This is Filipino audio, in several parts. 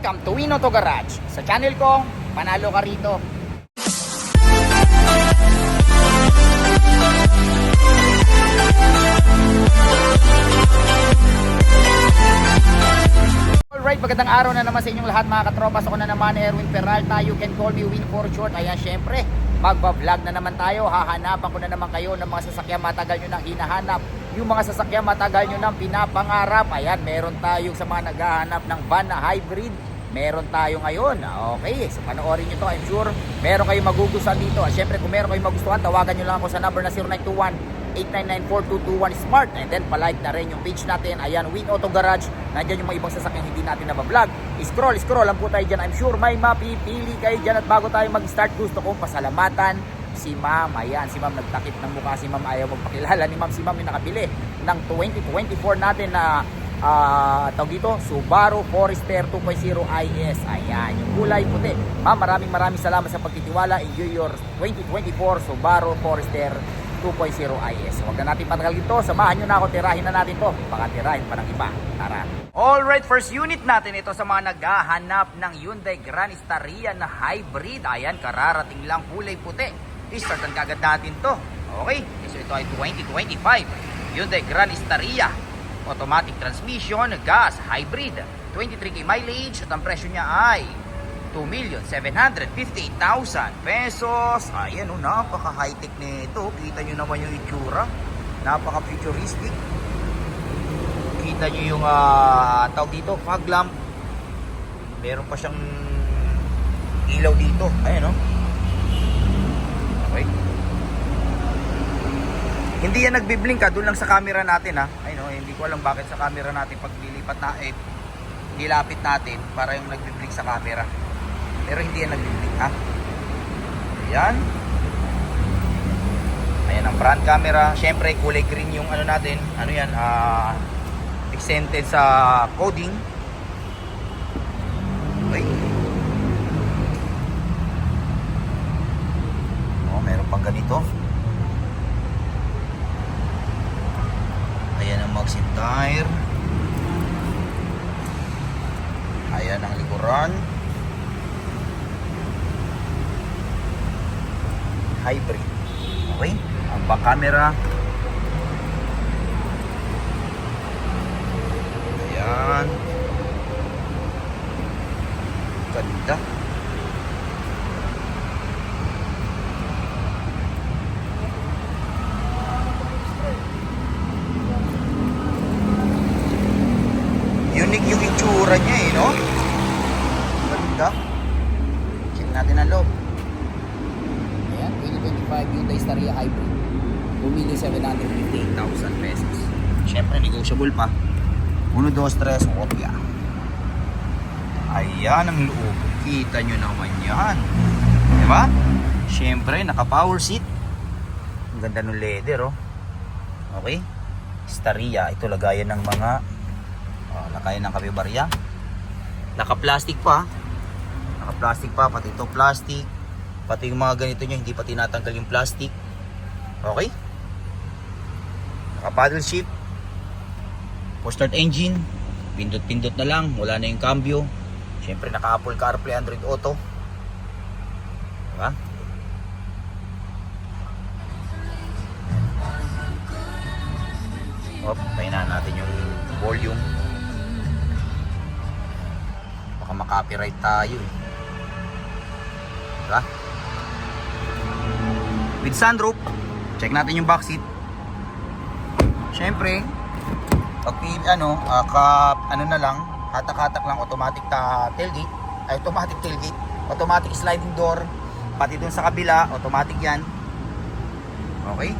Welcome to Win Auto Garage. Sa channel ko, panalo ka rito. Alright, magandang araw na naman sa inyong lahat mga katropas. Ako na naman, Erwin Peralta. You can call me Win for short. Ayan, syempre, magbablog na naman tayo. Hahanapan ko na naman kayo ng mga sasakyan matagal nyo nang hinahanap. Yung mga sasakyan matagal nyo nang pinapangarap. Ayan, meron tayo sa mga naghahanap ng van na hybrid. Meron tayo ngayon. Okay, so panoorin nyo to. I'm sure meron kayong magugustuhan dito. Siyempre, kung meron kayong magustuhan, tawagan nyo lang ako sa number na 0921-899-4221 Smart. And then, palike na rin yung page natin. Ayan, Win Auto Garage. Nandyan yung mga ibang sasakyan hindi natin nabablog. Scroll lang po tayo dyan. I'm sure may mapipili kayo dyan. At bago tayo mag-start, gusto kong pasalamatan si Ma'am. Ayan, si Ma'am nagtakip ng mukha. Si Ma'am ayaw magpakilala ni Ma'am. Si Ma'am yung nakabili ng 2024 natin na tawag dito, Subaru Forester 2.0 IS. Ayan, yung kulay puti. Ma'am, maraming salamat sa pagtitiwala. Enjoy your 2024 Subaru Forester 2.0 IS. Huwag na natin patagal ito. Samahan nyo na ako. Tirahin na natin to. Baka tirahin pa ng iba. Tara. Alright, first unit natin ito sa mga naghahanap ng Hyundai Grand Staria na hybrid. Ayan, kararating lang, kulay puti. I-startan kagad natin to. Okay, so ito ay 2025 Hyundai Grand Staria. Automatic transmission, gas, hybrid. 23k mileage at ang presyo niya ay 2,758,000 pesos. Ayan o, napaka-high-tech nito. Kita nyo naman yung itsura. Napaka-futuristic. Kita nyo yung tawag dito, fog lamp. Meron pa siyang ilaw dito. Ayan o. Okay. Hindi yan nagbiblink ha. Doon lang sa camera natin ha. Ayun o, hindi ko alam bakit sa camera natin pag lilipat na nilapit natin para yung nagbiblink sa camera. Pero hindi yan nagbiblink ha. Ayan. Ayan ang front camera. Syempre kulay green yung ano natin. Ano yan? Accented sa coding. Okay. Oh, meron pang ganito. Ayan ang mag-seat tire. Ayan ang likuran. Hybrid. Okay? Ang back camera. Ayan. Ganda. Unique yung itsura niya eh, no? Ganda. Check natin ang loob. Ayan, 2025 Hyundai Staria Hybrid. 2,758,000 pesos. Siyempre, negotiable pa. 1, 2, 3, kopya. Ayan ang loob. Kita nyo naman yan. Diba? Siyempre, naka-power seat. Ang ganda ng leather, oh. Okay? Staria. Ito lagayan ng mga lagayan ng kapibarya. Naka-plastic pa. Naka-plastic pa. Pati ito plastic. Pati yung mga ganito nyo, hindi pa tinatanggal yung plastic. Okay? Naka-paddle shift. Push start engine. Pindot-pindot na lang. Wala na yung cambio. Siyempre naka-Apple CarPlay, Android Auto. Diba? Pahinaan natin yung volume. Baka makapiright tayo eh. Diba? With sunroof. Check natin yung back seat. Siyempre pag ano na lang, hatak-hatak lang, automatic tailgate, ay automatic tailgate, automatic sliding door, pati dun sa kabila, automatic yan. Okay?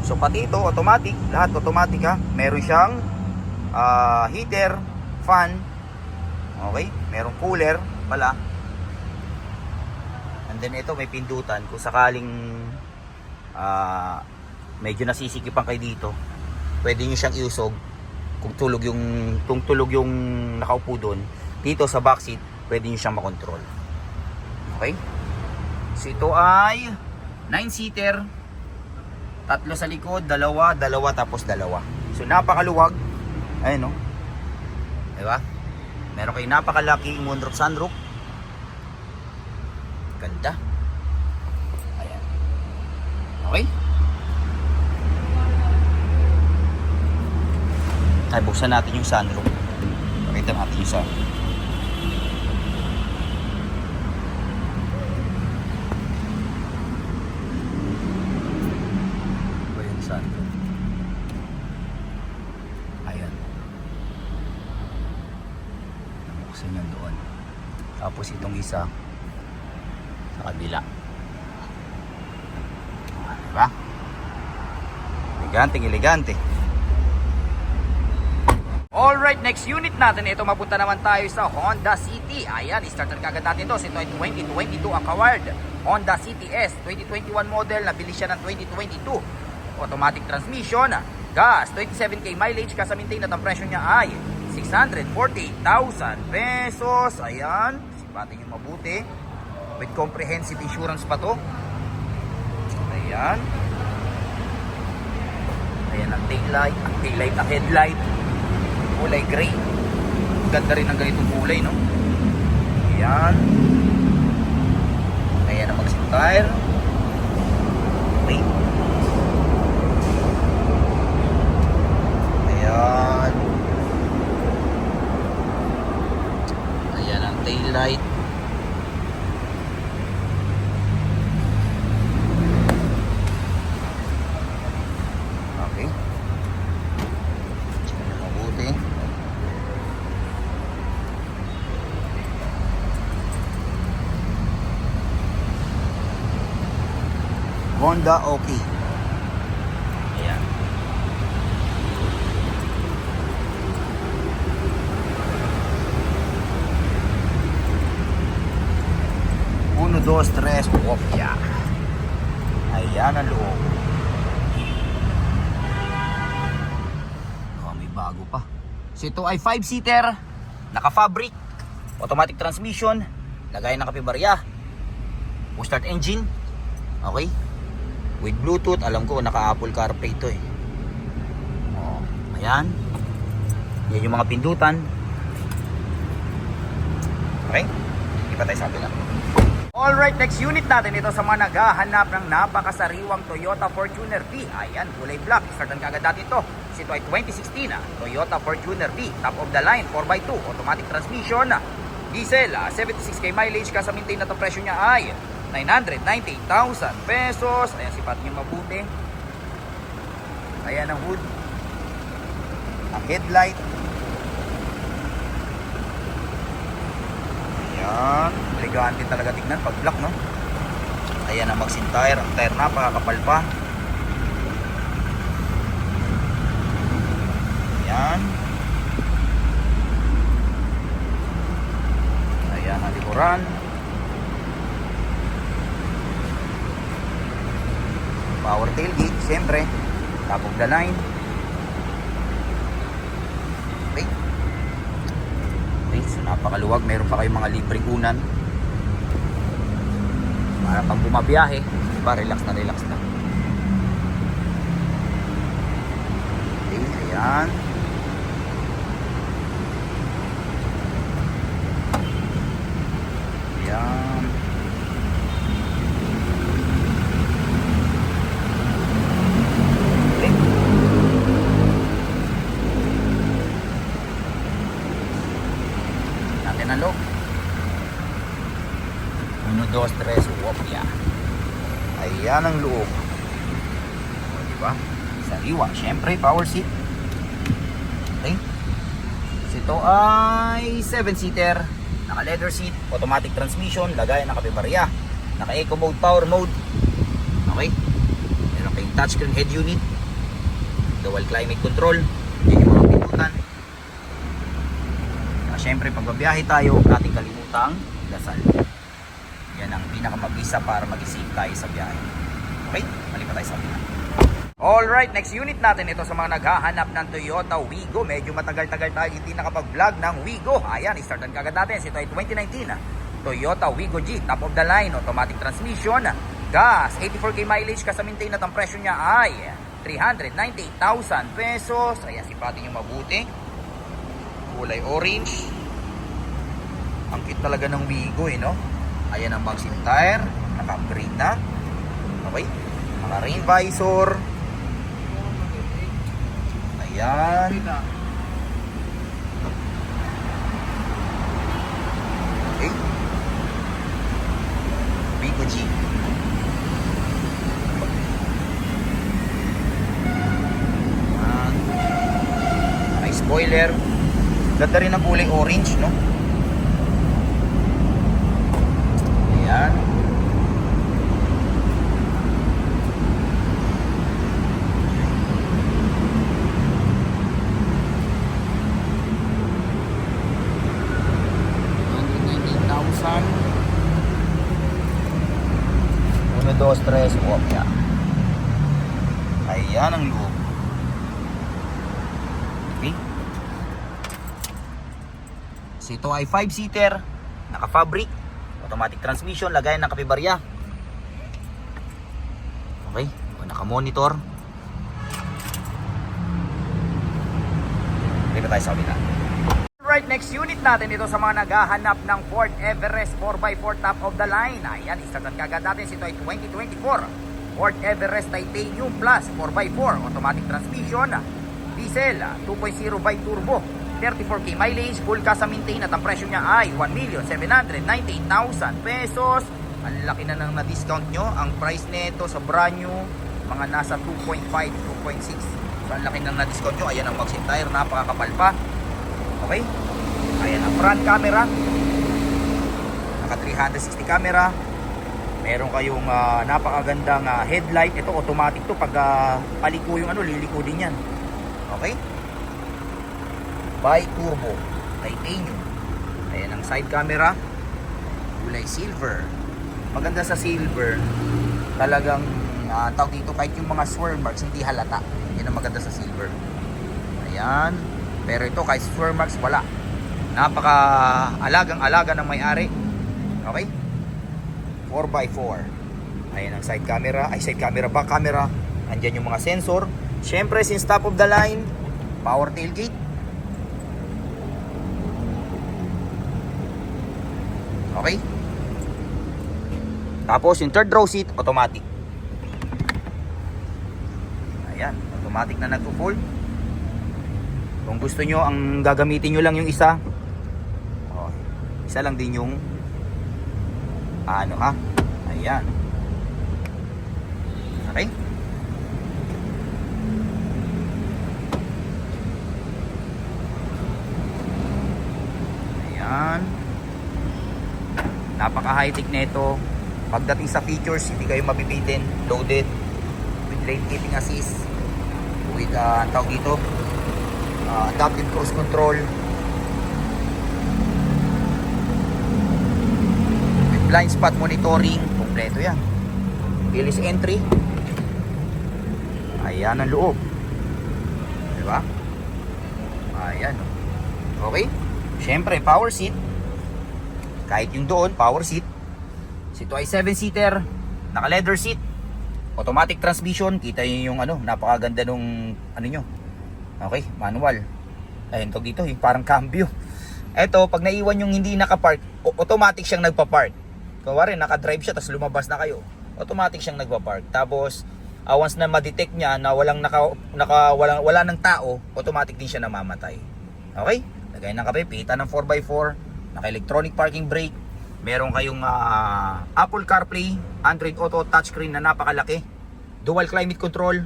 So pati ito, automatic, lahat automatic ha. Meron siyang heater, fan, okay? Merong cooler, pala. And then ito, may pindutan, kung sakaling medyo nasisikipan kayo dito, pwede nyo siyang iusog. Kung tulog yung nakaupo doon, dito sa back seat, pwede nyo siyang makontrol. Okay? So ito ay 9-seater, tatlo sa likod, dalawa, tapos dalawa. So napakaluwag. Ayun, no? Diba? Meron kayo napakalaking moonroof sunroof. Ganda. Ayan. Okay. Ay, buksan natin yung sunroof. Pakita natin yung sunroof. Ito yung sunroof. Ayan. Buksan yung doon. Tapos itong isa sa kabila. Diba? Elegante, elegante. Alright, next unit natin. Ito, mapunta naman tayo sa Honda City. Ayan, starter kagad natin to. Ito ay 2022 acquired Honda City S 2021 model. Nabili siya ng 2022. Automatic transmission. Gas, 27k mileage. Kasamintain at ang presyo niya ay 648,000 pesos. Ayan, sipatin yung mabuti. With comprehensive insurance pa to. Ayan. Ayan ang taillight. Ang taillight, ang headlight. Kulay gray. Ganda rin ang ganitong kulay, no? Ayan. Ayan ang mag-seat tire. Okay. Ayan. Ayan ang taillight. Okay. Check na mabuti. Honda okay. Ayan. Uno, dos, tres, kopya. Ayan ang loob. Oh, may bago pa. So ito ay 5-seater, naka-fabric, automatic transmission, lagay ng kapibarya, push start engine. Okay? With Bluetooth, alam ko naka-Apple CarPlay ito eh. Oh, ayan. Yan yung mga pindutan. Okay? Hindi pa tayo sabi lang. Alright, next unit natin ito sa mga naghahanap ng napakasariwang Toyota Fortuner V. Ayan, kulay black. Startan kagad natin ito. Ito ay 2016 Toyota Fortuner V. Top of the line, 4x2. Automatic transmission. Diesel, 76k mileage. Kasamintain na itong presyo niya ay 998,000 pesos. Ayan, sipatin nyo mabuti. Ayan ang hood. Ang headlight. Ayan. Elegante talaga tignan pag black, no? Ayan ang mag-seat tire. Ang tire napakakapal pa. Ayan. Ayan ang likuran. Power tailgate, siyempre. Top of the line. Okay. Okay, so napakaluwag. Meron pa kayong mga libreng unan. Para pag bumabiyahe, diba, relax na relax na. Okay, ayan. Ayan. Natin ang loob. 1, 2, 3, wopya. Ayan ang loob. O, diba? Sariwa. Siyempre, power seat. Okay. Ito ay 7-seater. Naka leather seat. Automatic transmission. Lagay ng kapibarya. Naka eco mode, power mode. Okay. Meron kayong touchscreen head unit. Dual climate control. Yan yung mga pindutan. Siyempre, pag babiyahe tayo, huwag natin kalimutang dasal. Yan ang pinakamabisa para mag-save tayo sa biyahe. Okay? Malipat tayo sa biyahe. Alright, next unit natin ito sa mga naghahanap ng Toyota Wigo. Medyo matagal-tagal tayo hindi nakapag-vlog ng Wigo. Ayan, startan kagad natin. Ito ay 2019 Toyota Wigo G. Top of the line, automatic transmission. Gas, 84k mileage. Kasamintain at ang presyo niya ay 398,000 pesos. Ayan, sipatin yung mabuti. Kulay orange. Ang cute talaga ng Wigo no? Ayan ang mag tire, naka-upgrade na. Okay, mga rain visor. Ayan. Okay. Wigo G. Ayan. May spoiler. Ganda rin ang kulay orange, no? Ayan. Uno, dos, tres, kopya. Ayan ang loob. Okay. So ito ay 5-seater, naka-fabric, automatic transmission, lagayan ng kapibarya. Okay, naka-monitor. Dito tayo sa kabila. Right, next unit natin ito sa mga naghahanap ng Ford Everest 4x4 top of the line. Ayan, istartan kagad natin. Ito ay 2024 Ford Everest Titanium Plus 4x4 automatic transmission, diesel 2.0 by turbo, 34k mileage, full kasa maintain, at ang presyo niya ay 1,798,000 pesos. Ang laki na nang na-discount nyo. Ang price nito sa brand new, mga nasa 2.5, 2.6. So ang laki nang na-discount nyo. Ayan ang maxim tire, napakakapal pa. Okay, ayan ang front camera, naka 360 camera. Meron kayong napakagandang headlight. Ito automatic to, pag paliko yung liliko din yan. Okay, by turbo titanium. Ayan ang side camera, kulay silver. Maganda sa silver, talagang tawag dito, kahit yung mga swirl marks hindi halata. Yan ang maganda sa silver. Ayan. Pero ito kahit swirl marks wala. Napaka alagang-alaga ng may-ari. Okay? 4x4. Ayan ang side camera, back camera. Andyan yung mga sensor. Syempre since top of the line, power tailgate. Okay? Tapos yung third row seat, automatic. Ayan, automatic na nagpo-fold. Kung gusto nyo, ang gagamitin nyo lang yung isa. Isa lang din yung ayan. Okay. Ayan. Napaka high-tech nito. Pagdating sa features, hindi kayo mabibitin. Loaded with lane keeping assist, with tawag dito, adaptive cruise control, with blind spot monitoring. Kompleto yan. Keyless entry. Ayan ang loob, diba? Ayan. Okay. Syempre power seat. Kahit yung doon power seat. Ito ay 7-seater, naka leather seat, automatic transmission. Kita nyo yung napakaganda nung nyo. Okay, manual. Ayun to dito, yung parang cambio. Eto, pag naiwan yung hindi nakapark, automatic siyang nagpa-park. Kunwari naka-drive siya tapos lumabas na kayo, automatic siyang nagpa-park. Tapos once na ma-detect niya na wala ng tao, automatic din siya namamatay. Okay? Lagay ng kape, pita ng 4x4, naka-electronic parking brake. Meron kayong Apple CarPlay, Android Auto touchscreen na napakalaki, dual climate control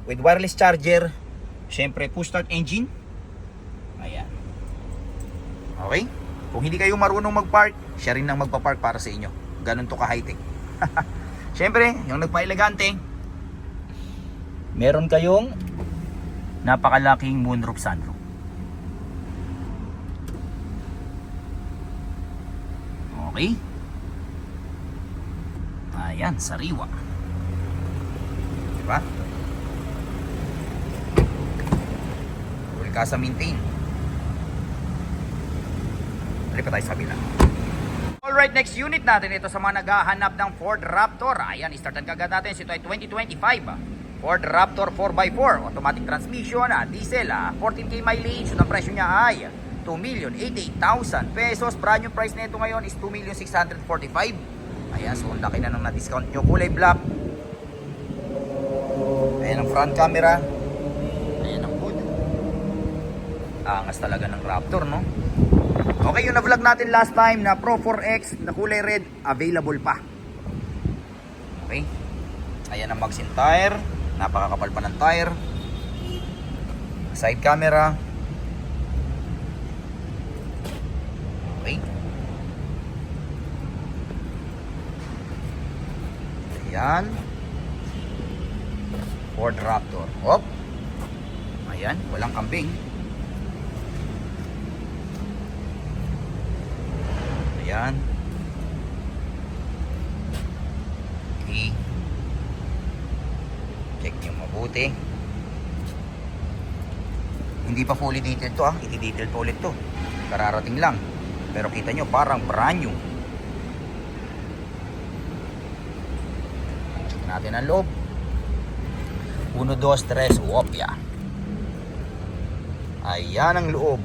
with wireless charger. Syempre push start engine. Ayan. Okay? Kung hindi kayo marunong mag-park, siya rin ang magpa-park para sa inyo. Ganun to ka high-tech. Syempre, yung nagpa-elegante, meron kayong napakalaking moonroof sunroof. Okay? Ayan, sariwa. Diba? Full kasa maintain. Lipat tayo sa kabila. Alright, next unit natin ito sa mga naghahanap ng Ford Raptor. Ayan, startan kagad natin. Ito ay 2025 Ford Raptor 4x4 automatic transmission, diesel, 14k mileage. Ang presyo niya ay 2,088,000 pesos. Brand new price na ito ngayon is 2,645,000. Ayan, so ang laki na nung na-discount nyo. Kulay black. Ayan ang front camera. Ayan ang hood. Angas talaga ng Raptor, no? Okay, yung na-vlog natin last time na Pro 4X na kulay red, available pa. Okay. Ayan ang magsin tire. Napakakapal pa ng tire. Side camera. Okay. Ayan. Ford Raptor. Hop. Ayan, walang kambing. Ayan. Okay. Check nyo mabuti. Hindi pa fully detailed to ah. Iti-detail pa ulit to. Kararating lang. Pero kita nyo parang brand new. Check natin ang loob. 1, 2, 3, wopya. Ayan ang loob.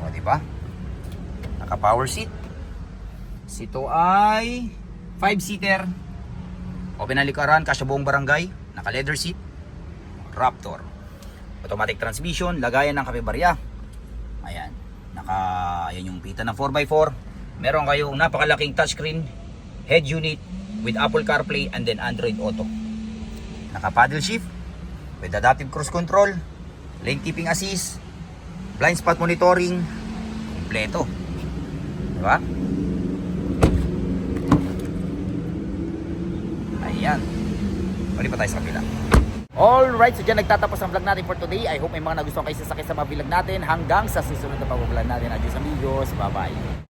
O, diba? Naka-power seat. Ito ay 5-seater. Open ang likaran, kasya buong barangay. Naka-leather seat. Raptor. Automatic transmission, lagayan ng kape-barya. Ayan. Ayan yung pita ng 4x4. Meron kayong napakalaking touchscreen head unit with Apple CarPlay and then Android Auto. Naka-paddle shift with adaptive cruise control, lane keeping assist, blind spot monitoring, kompleto. Diba? Ayan. Balik pa tayo sa kabila. Alright, so dyan nagtatapos ang vlog natin for today. I hope may mga nagustuhan kayo sasakit sa mga vlog natin. Hanggang sa susunod na pag-vlog natin. Adios amigos, bye bye.